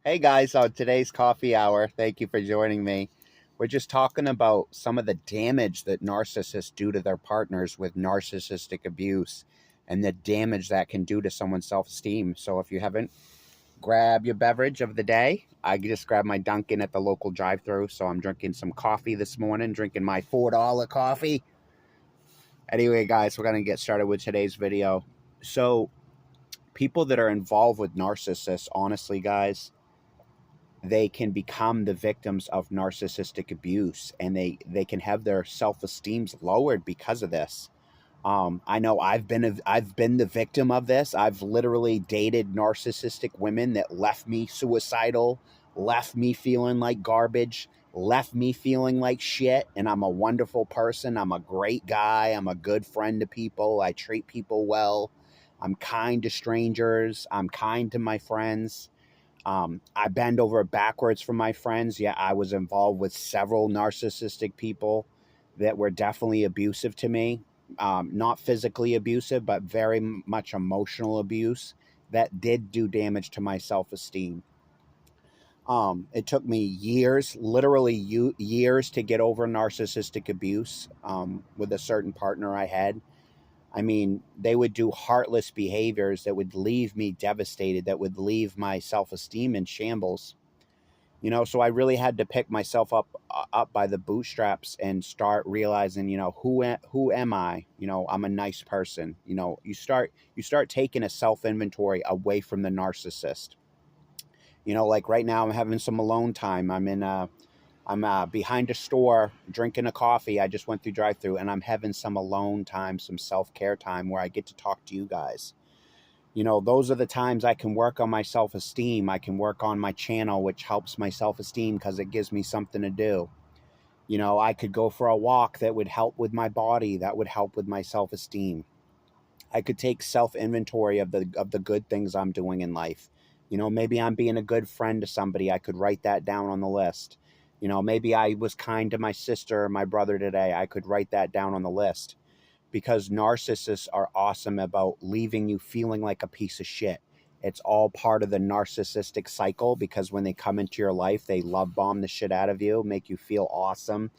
Hey guys, on today's coffee hour, thank you for joining me. We're just talking about some of the damage that narcissists do to their partners with narcissistic abuse and the damage that can do to someone's self esteem. So, if you haven't, grab your beverage of the day. I just grabbed my Dunkin' at the local drive thru. So, I'm drinking some coffee this morning, drinking my $4 coffee. Anyway, guys, we're going to get started with today's video. So, people that are involved with narcissists, honestly, guys, they can become the victims of narcissistic abuse, and they can have their self-esteems lowered because of this. I know I've been the victim of this. I've literally dated narcissistic women that left me suicidal, left me feeling like garbage, left me feeling like shit, and I'm a wonderful person. I'm a great guy. I'm a good friend to people. I treat people well. I'm kind to strangers. I'm kind to my friends. I bend over backwards for my friends. Yeah, I was involved with several narcissistic people that were definitely abusive to me. Not physically abusive, but very much emotional abuse that did do damage to my self esteem. It took me years, literally years, to get over narcissistic abuse with a certain partner I had. I mean, they would do heartless behaviors that would leave me devastated, that would leave my self-esteem in shambles. So I really had to pick myself up by the bootstraps and start realizing, who am I? I'm a nice person. You start taking a self-inventory away from the narcissist. Like right now I'm having some alone time. I'm behind a store drinking a coffee. I just went through drive through and I'm having some alone time, some self care time where I get to talk to you guys. Those are the times I can work on my self esteem. I can work on my channel, which helps my self esteem because it gives me something to do. I could go for a walk that would help with my body, that would help with my self esteem. I could take self inventory of the good things I'm doing in life. Maybe I'm being a good friend to somebody. I could write that down on the list. Maybe I was kind to my sister or my brother today. I could write that down on the list, because narcissists are awesome about leaving you feeling like a piece of shit. It's all part of the narcissistic cycle, because when they come into your life, they love bomb the shit out of you, make you feel awesome.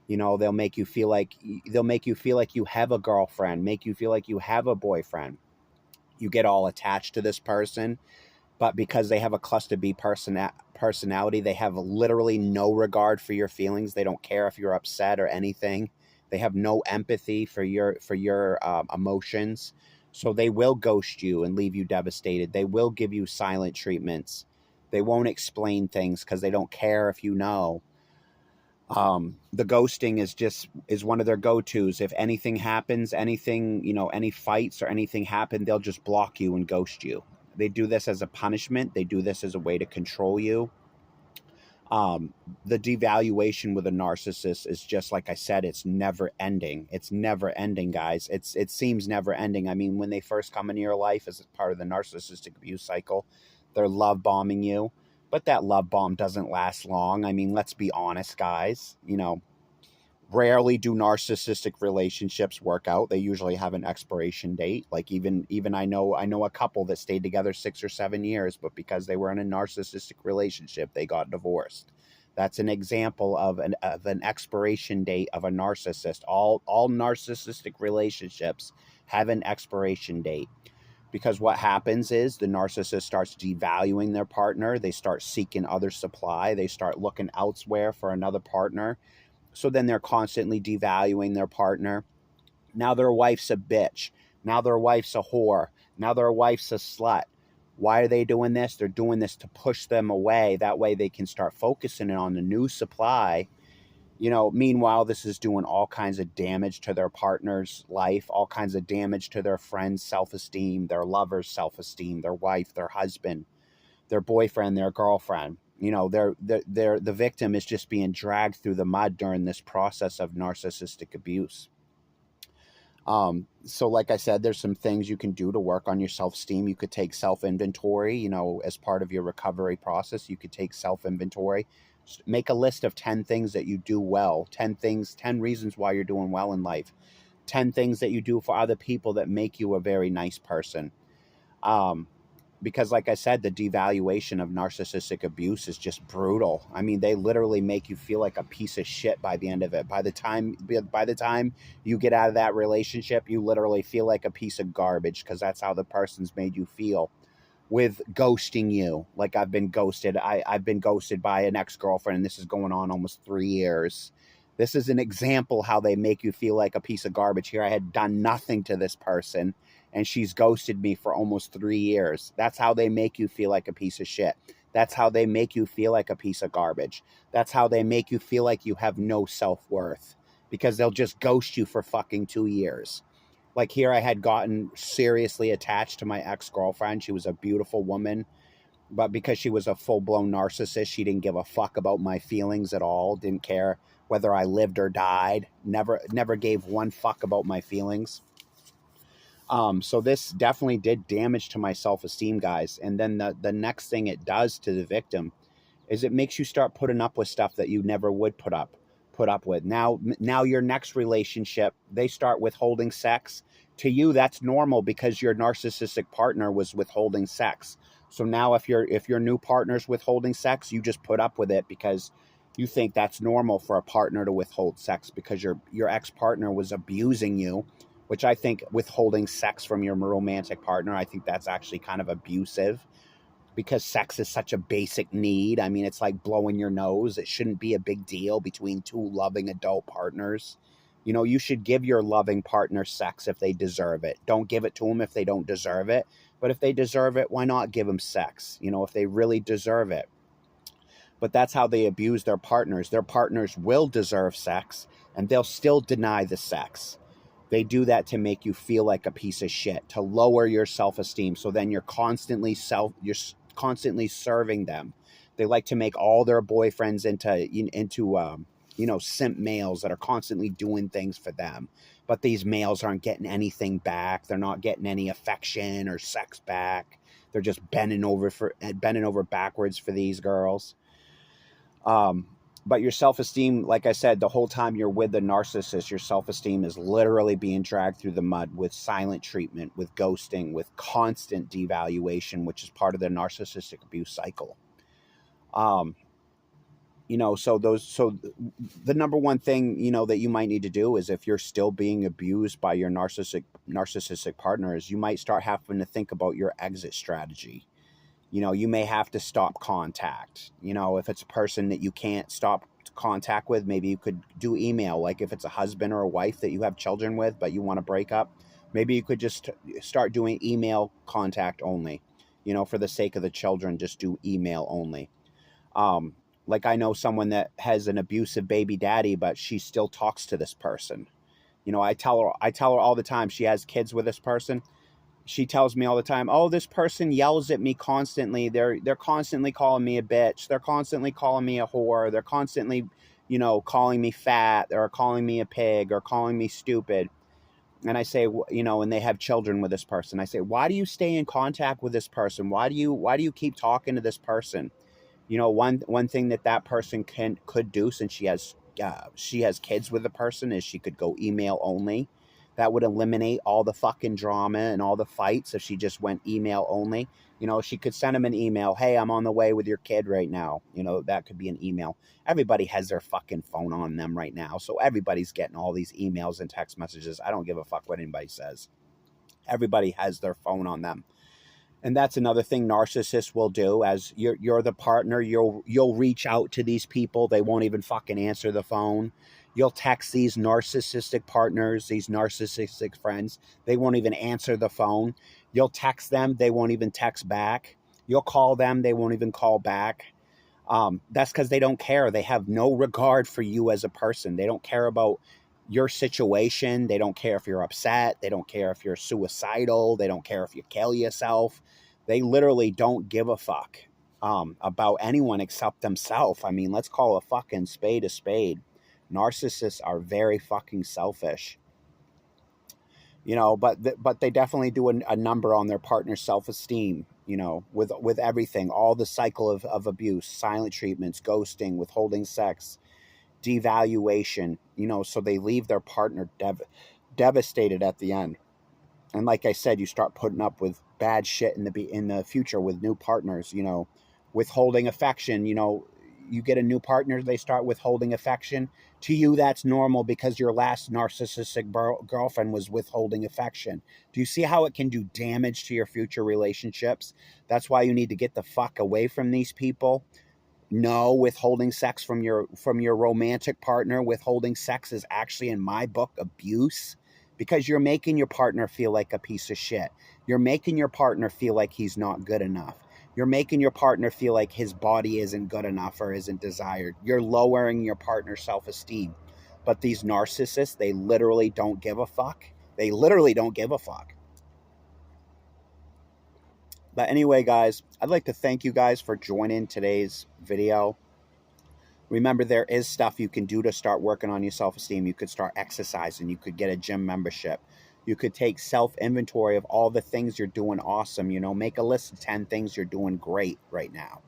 They'll make you feel like you have a girlfriend, make you feel like you have a boyfriend. You get all attached to this person, but because they have a cluster B personality, they have literally no regard for your feelings. They don't care if you're upset or anything. They have no empathy for your emotions. So they will ghost you and leave you devastated. They will give you silent treatments. They won't explain things because they don't care if you know. The ghosting is one of their go-tos. If anything happens, anything, any fights or anything happen, they'll just block you and ghost you. They do this as a punishment. They do this as a way to control you. um, the devaluation with a narcissist is, just like I said, it's never ending. It's never ending, guys. It seems never ending. I mean, when they first come into your life as part of the narcissistic abuse cycle, they're love bombing you, but that love bomb doesn't last long. I mean, let's be honest, guys. Rarely do narcissistic relationships work out. They usually have an expiration date. Like even I know a couple that stayed together 6 or 7 years, but because they were in a narcissistic relationship, they got divorced. That's an example of an expiration date of a narcissist. All narcissistic relationships have an expiration date, because what happens is the narcissist starts devaluing their partner. They start seeking other supply. They start looking elsewhere for another partner. So then they're constantly devaluing their partner. Now their wife's a bitch. Now their wife's a whore. Now their wife's a slut. Why are they doing this? They're doing this to push them away. That way they can start focusing on the new supply. Meanwhile, this is doing all kinds of damage to their partner's life, all kinds of damage to their friend's self-esteem, their lover's self-esteem, their wife, their husband, their boyfriend, their girlfriend. The victim is just being dragged through the mud during this process of narcissistic abuse. So like I said, there's some things you can do to work on your self-esteem. You could take self-inventory, as part of your recovery process. You could take self-inventory, make a list of 10 things that you do well, 10 reasons why you're doing well in life, 10 things that you do for other people that make you a very nice person. Um, because like I said, the devaluation of narcissistic abuse is just brutal. I mean, they literally make you feel like a piece of shit by the end of it. By the time you get out of that relationship, you literally feel like a piece of garbage, because that's how the person's made you feel with ghosting you. Like I've been ghosted. I've been ghosted by an ex-girlfriend, and this is going on almost 3 years. This is an example how they make you feel like a piece of garbage. Here I had done nothing to this person, and she's ghosted me for almost 3 years. That's how they make you feel like a piece of shit. That's how they make you feel like a piece of garbage. That's how they make you feel like you have no self-worth, because they'll just ghost you for fucking 2 years. Like here, I had gotten seriously attached to my ex-girlfriend. She was a beautiful woman, but because she was a full-blown narcissist, she didn't give a fuck about my feelings at all. Didn't care whether I lived or died. Never gave one fuck about my feelings. So this definitely did damage to my self-esteem, guys. And then the next thing it does to the victim is it makes you start putting up with stuff that you never would put up with. Now your next relationship, they start withholding sex. To you, that's normal because your narcissistic partner was withholding sex. So now if your new partner's withholding sex, you just put up with it because you think that's normal for a partner to withhold sex, because your ex-partner was abusing you, which I think withholding sex from your romantic partner, I think that's actually kind of abusive, because sex is such a basic need. I mean, it's like blowing your nose. It shouldn't be a big deal between two loving adult partners. You know, you should give your loving partner sex if they deserve it. Don't give it to them if they don't deserve it. But if they deserve it, why not give them sex? You know, if they really deserve it. But that's how they abuse their partners. Their partners will deserve sex, and they'll still deny the sex. They do that to make you feel like a piece of shit, to lower your self-esteem. So then you're constantly serving them. They like to make all their boyfriends into simp males that are constantly doing things for them. But these males aren't getting anything back. They're not getting any affection or sex back. They're just bending over backwards for these girls. But your self-esteem, like I said, the whole time you're with the narcissist, your self-esteem is literally being dragged through the mud with silent treatment, with ghosting, with constant devaluation, which is part of the narcissistic abuse cycle. So the number one thing, that you might need to do is, if you're still being abused by your narcissistic partner, is you might start having to think about your exit strategy. You may have to stop contact. If it's a person that you can't stop contact with, maybe you could do email. Like if it's a husband or a wife that you have children with, but you want to break up, maybe you could just start doing email contact only. For the sake of the children, just do email only. Like I know someone that has an abusive baby daddy, but she still talks to this person. I tell her all the time, she has kids with this person. She tells me all the time, oh, this person yells at me constantly. They're constantly calling me a bitch. They're constantly calling me a whore. They're constantly, calling me fat, or calling me a pig, or calling me stupid. And I say, and they have children with this person. I say, why do you stay in contact with this person? Why do you keep talking to this person? One thing that person could do, since she has kids with the person, is she could go email only. That would eliminate all the fucking drama and all the fights if she just went email only. She could send him an email. Hey, I'm on the way with your kid right now. That could be an email. Everybody has their fucking phone on them right now. So everybody's getting all these emails and text messages. I don't give a fuck what anybody says. Everybody has their phone on them. And that's another thing narcissists will do. As you're the partner, you'll reach out to these people. They won't even fucking answer the phone. You'll text these narcissistic partners, these narcissistic friends. They won't even answer the phone. You'll text them. They won't even text back. You'll call them. They won't even call back. That's because they don't care. They have no regard for you as a person. They don't care about your situation. They don't care if you're upset. They don't care if you're suicidal. They don't care if you kill yourself. They literally don't give a fuck about anyone except themselves. I mean, let's call a fucking spade a spade. Narcissists are very fucking selfish. But they definitely do a number on their partner's self-esteem, with everything, all the cycle of abuse, silent treatments, ghosting, withholding sex, devaluation, so they leave their partner devastated at the end. And like I said, you start putting up with bad shit in the future with new partners. Withholding affection. You get a new partner, they start withholding affection. To you, that's normal because your last narcissistic girlfriend was withholding affection. Do you see how it can do damage to your future relationships? That's why you need to get the fuck away from these people. No, withholding sex from your romantic partner. Withholding sex is actually, in my book, abuse, because you're making your partner feel like a piece of shit. You're making your partner feel like he's not good enough. You're making your partner feel like his body isn't good enough or isn't desired. You're lowering your partner's self-esteem. But these narcissists, they literally don't give a fuck. They literally don't give a fuck. But anyway, guys, I'd like to thank you guys for joining today's video. Remember, there is stuff you can do to start working on your self-esteem. You could start exercising. You could get a gym membership. You could take self-inventory of all the things you're doing awesome. Make a list of 10 things you're doing great right now.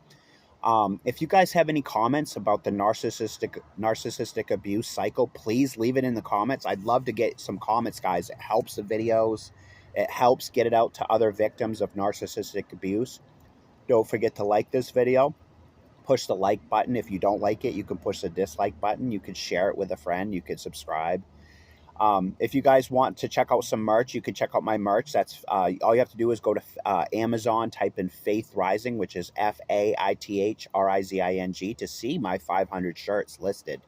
If you guys have any comments about the narcissistic abuse cycle, please leave it in the comments. I'd love to get some comments, guys. It helps the videos. It helps get it out to other victims of narcissistic abuse. Don't forget to like this video. Push the like button. If you don't like it, you can push the dislike button. You could share it with a friend. You could subscribe. If you guys want to check out some merch, you can check out my merch. That's all you have to do is go to Amazon, type in Faith Rising, which is FAITHRIZING, to see my 500 shirts listed.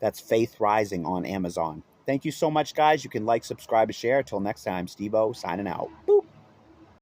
That's Faith Rising on Amazon. Thank you so much, guys. You can like, subscribe, and share. Until next time, Steve-O signing out. Boop.